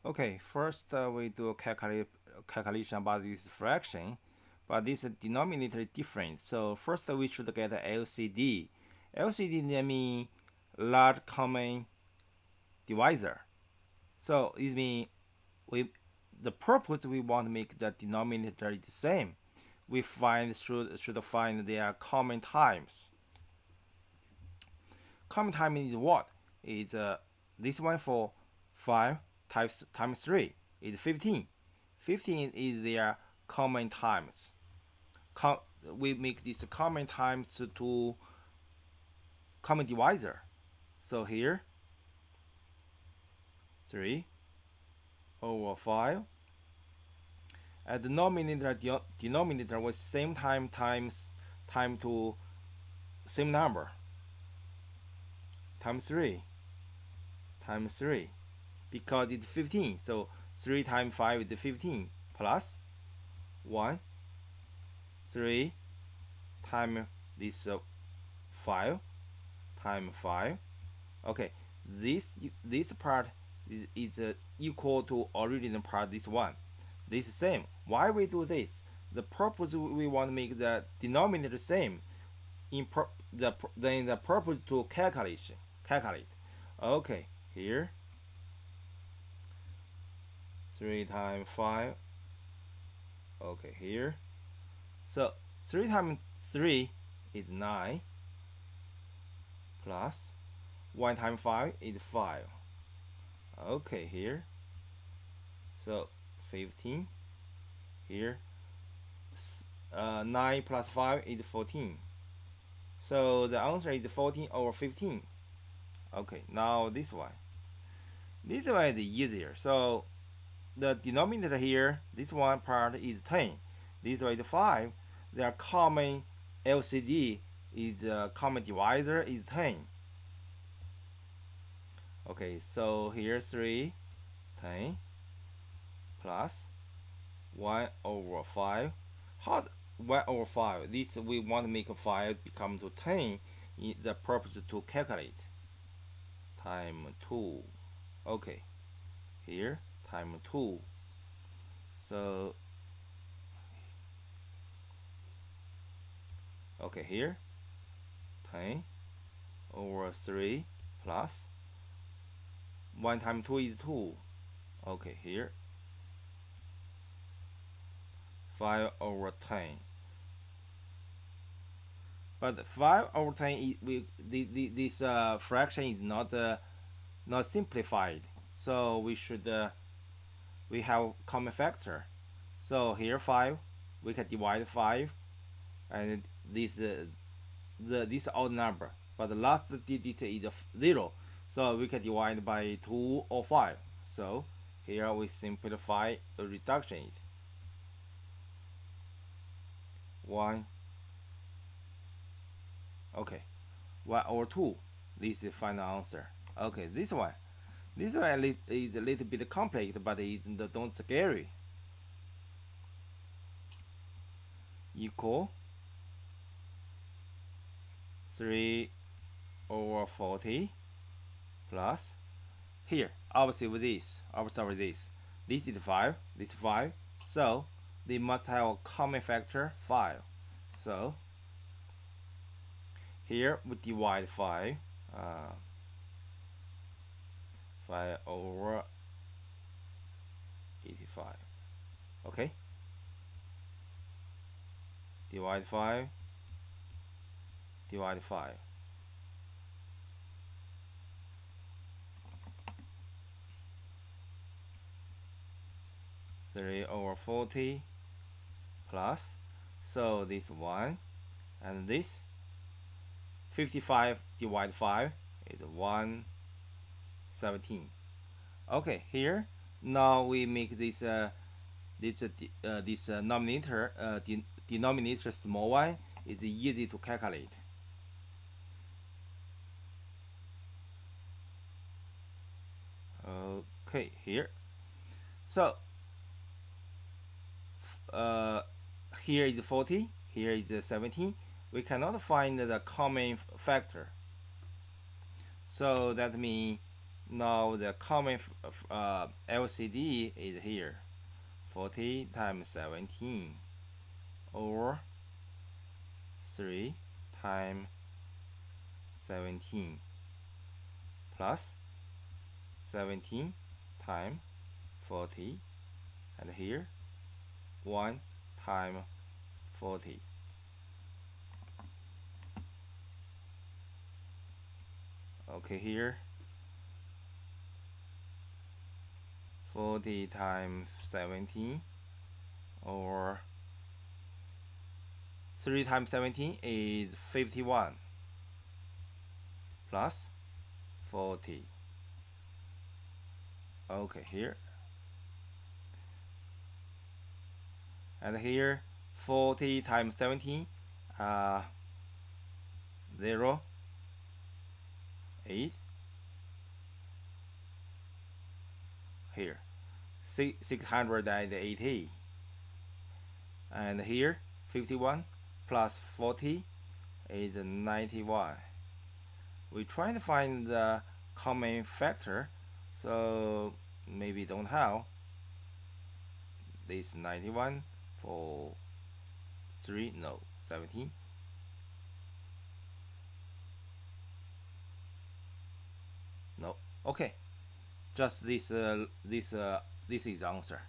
Okay, first we do a calculation about this fraction, but this denominator is different. So first we should get LCD. LCD means large common divisor. So it means we the purpose we want to make the denominator is the same. We should find their common times. Common time is what? Is this one for 5 times 3 is 15. 15 is their common times. We make this common times to common divisor. So here 3 over 5. At the denominator was same time to same number times 3 times 3 because it's 15. So 3 times 5 is 15 plus 1 3 times this 5 times 5. Okay, this part is equal to original part, this one. This is same. Why we do this? The purpose we want to make the denominator same. Then the purpose to calculate. Okay, here 3 times 5. Okay, here. So 3 times 3 is 9 plus 1 times 5 is 5. Okay, here. So 15. Here 9 plus 5 is 14. So the answer is 14 over 15. Okay, now this one. This one is easier. So the denominator here, this one part is 10. This one is 5. Their common LCD is common divisor is 10. Okay, so here 3, 10 plus 1 over 5. How 1 over 5? This we want to make 5 become to 10 in the purpose to calculate. Time 2. Okay, here time 2. So okay, here 10 over 3 plus 1 times 2 is 2. Okay, here 5 over 10. But 5 over 10 this fraction is not simplified. So we have common factor. So here 5, we can divide 5, and this odd number. But the last digit is 0, so we can divide by 2 or 5. So here we simplify the reduction it. 1. Okay, 1 over 2. This is the final answer. Okay, this one is a little bit complicated, but it's don't scary. Equal 3 over 40 plus here observe this. This is 5, this is 5, so they must have a common factor 5. So here we divide 5 5 over 85. Okay, divide 5, divide 5. 3 over 40 plus, so this 1 and this 55 divided 5 is 117. Okay, here now we make this denominator small one is easy to calculate. Okay, here. So here is 40, here is 17. We cannot find the common factor. So that means Now the common LCD is here. 40 times 17 or 3 times 17 plus 17 times 40, and here 1 times 40. Okay, here 40 times 17 or 3 times 17 is 51 plus 40. Okay, here and here 40 times 17 0 8 here 680, and here 51 plus 40 is 91. We try to find the common factor, so maybe don't have this 91 for 3, no, 17. No, okay, just this is the answer.